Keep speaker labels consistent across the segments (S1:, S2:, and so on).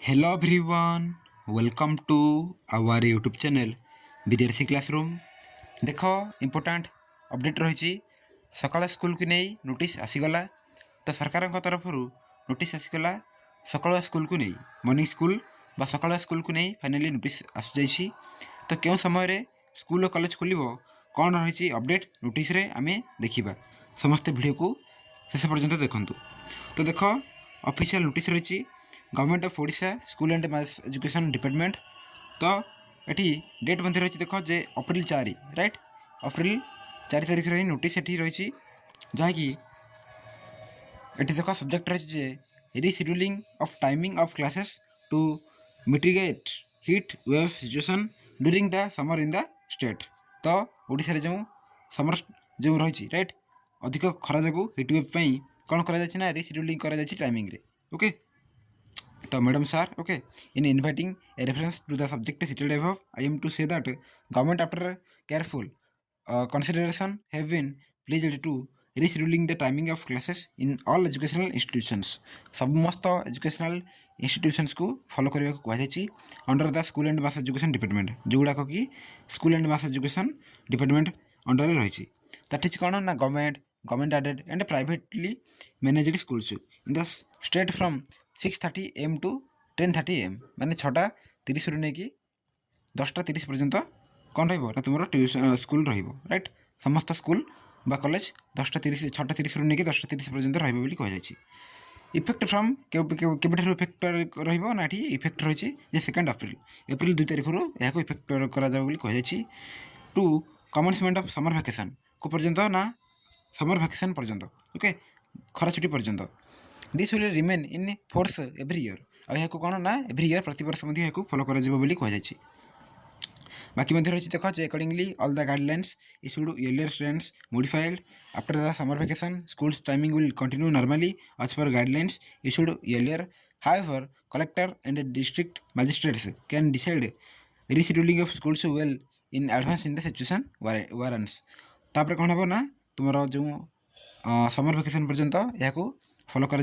S1: Hello everyone, welcome to our YouTube channel विद्यार्थी classroom. देख important update रही सकाल स्कूल को नहीं नोटिस आसीगला। तो सरकार तरफ नोटिस आसीगला सकाल स्कूल को नहीं मॉर्निंग स्कूल बा सकाल स्कूल को नहीं फाइनाली नोटिस आसी जाइए। तो क्यों समय स्कूल और कॉलेज खोल कौन रही अपडेट नोटिस रे आमे देखा समस्ते वीडियो को शेष पर्यंत देखूँ। तो देख ऑफिशियल नोटिस रही government of Odisha school and mass education department. तो ये डेट मध्य रही देख जे अप्रैल 4 राइट अप्रैल 4 तारीख रही नोटिस ये रही जहाँकि ये देख सब्जेक्ट रही जे rescheduling of timing of classes to mitigate heat wave situation during the summer in the state. तो ओडिशा रे जो समर जो रही राइट अधिक खरा जो हीट वेव कौन कर रिशेड्यूलिंग कर टाइमिंग रे ओके। तो madam sir okay in inviting a reference to the subject settled above I am to say that government after careful consideration have been pleased to rescheduling the timing of classes in all educational institutions। समस्त educational institutions को follow करने को कहुई under the school and mass education department जो गुड़ाक कि school and mass education department under रही that is कौन ना government aided and privately managed schools in the state from 6:30 AM to 10:30 AM माने 6:30 रु नहीं कि 10:30 पर्यंत कौन रहा तुम ट्यूशन स्कूल राइट समस्त स्कूल बा कॉलेज 6:30 रु नहीं 10:30 पर्यंत रही इफेक्ट फ्रॉम केबेठार इफेक्ट रहा इफेक्ट रही 2 एप्रिल 2 तारीख रु यह इफेक्ट कहुई to commencement of summer vacation को पर्यंत ना समर वैकेशन पर्यंत ओके खरा छुट्टी पर्यंत this will remain in force every year आ कौन ना एव्री इयर प्रति वर्ष फॉलो कर कहुई। बाकी रही देख accordingly all the guidelines issued earlier students modified after the summer vacation schools timing will continue normally as per guidelines issued earlier. However collector and district magistrates can decide rescheduling of schools well in advance in the situation warrants. तापर कौन हम ना तुम जो summer vacation पर्यंत यहाँ follow कर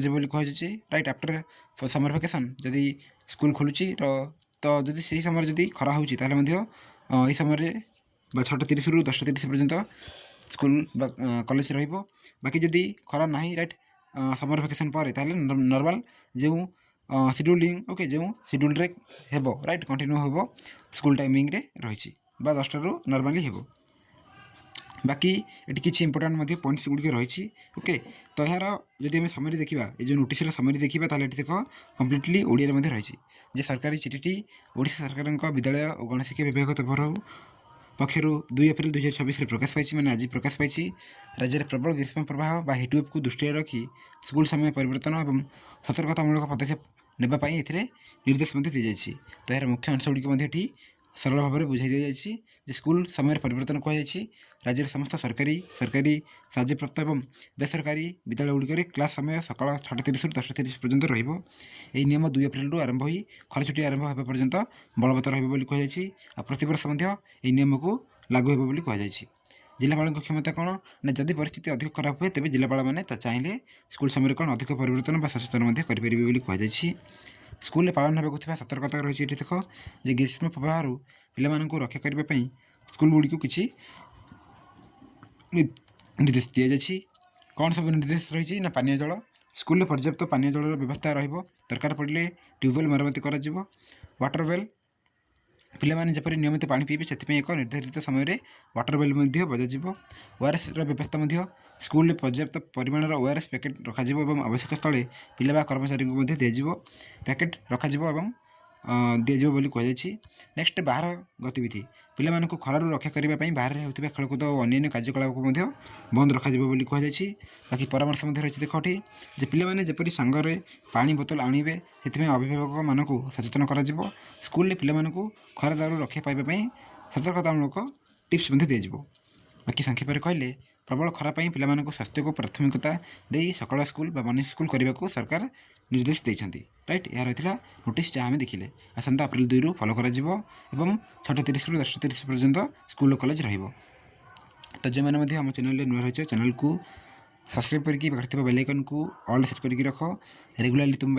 S1: right after summer vacation जदि स्कूल खोलुची तो जदि से समय जदि खरा होची यही समय 6:30 रु 10:30 पर्यंत स्कूल कॉलेज रहिबो। बाकी जदि खरा नहीं राइट समर वैकेशन पर नॉर्मल जो शेड्यूलिंग ओके जो शेड्यूल रे हेबो राइट कंटिन्यू हेबो स्कूल टाइमिंग रे रही 10टा रु नॉर्मली हेबो। बाकी ये किसी इंपोर्टाट पॉइंट्स गुड़िक रही ओके। तो यार जदि आम समरी देखा ये जो नोटिस समरी देखा ताले देख कम्प्लीटली ओडिया रही जे सरकारी चिठी ओडिशा सरकार विद्यालय और गणशिक्षा विभाग तरफ पक्षर 2 एप्रिल 2026 प्रकाश पाई मैंने आज प्रकाश पाई राज्य में प्रबल ग्रीष्म प्रवाह हिटवेव को दृष्टि रखी स्कूल समय परिवर्तन और सतर्कतामूलक पदक्षेप नापी निर्देश दी जाए। तो यार मुख्य अंश गुड़िक सरल भाव में बुझाई दी जाए स्कूल समय परिवर्तन कहुई राज्य में समस्त सरकारी साहाय्यप्राप्त और बेसरकारी विद्यालय गुड़िक क्लास समय सकाल 6:30 रु 10:30 पर्यंत रही नियम 2 एप्रिल रु आरंभ हो खरा छुट्टी आरंभ होगा पर्यंत बलवत्तर रही प्रतिवर्ष नियम को लागू हो कहुई। जिलापाल क्षमता कौन ना जदि परिस्थिति अधिक खराब हुए तेज जिलापाल मैंने चाहिए स्कूल समय कौन अधिक परिवर्तन और सचेतन करेंगे कहुई। स्कूल पालन होगा सतर्कता रही देख जे ग्रीष्म प्रवाह पिला रक्षा करने स्कूल गुड़ी को किसी निर्देश दि जाए कौन सब निर्देश रही ना पानीय जल स्कूल पर्याप्त पानीय जल व्यवस्था दरकार पड़े ट्यूबवेल मरम्मती कर वाटर वेल पिलाने जपरी नियमित पानी पीबे से एक निर्धारित समय वाटर वेल बजा ओआरएस व्यवस्था स्कूल पर्याप्त परिमाण ओआरएस पैकेट रखा आवश्यक स्थले पिला कर्मचारी को दिज्व पैकेट रखा दिज्व कहुई। नेक्स्ट बाहर गतिविधि पिला खरार रक्षा करने बाहर होता खेलकूद और अन्य कार्यकलाप को बंद रखा कहुई। बाकी परामर्श रही देखी जे पिलाने जपरी सांगरे पानी बोतल आणवे से अभिभावक मानक सचेतन कर स्कूल पिला खरा दारू रक्षा पाइबापी सतर्कतामूलक टिप्स दिज्व। बाकी संक्षेप में कहले प्रबल खरा पिला स्वास्थ्य को प्राथमिकता दे सकाल स्कूल मॉर्निंग स्कूल करने को सरकार निर्देश देते राइट। यह रही नोटिस जहाँ आम देखिले आसंता अप्रैल 2 रु फॉलो कर 6:30 रु 10:30 पर्यंत स्कूल कॉलेज रही। तो जो मैंने आम चैनल नुआ रही चैनल को सब्सक्राइब करके पाखे बेल आइकन को ऑल सेट करके रख रेगुलारली तुम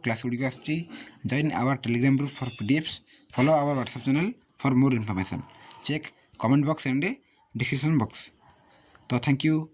S1: क्लास गुड़िक आसूँ join our Telegram group for PDFs follow our WhatsApp channel for more information check comment box and description box तो थैंक यू।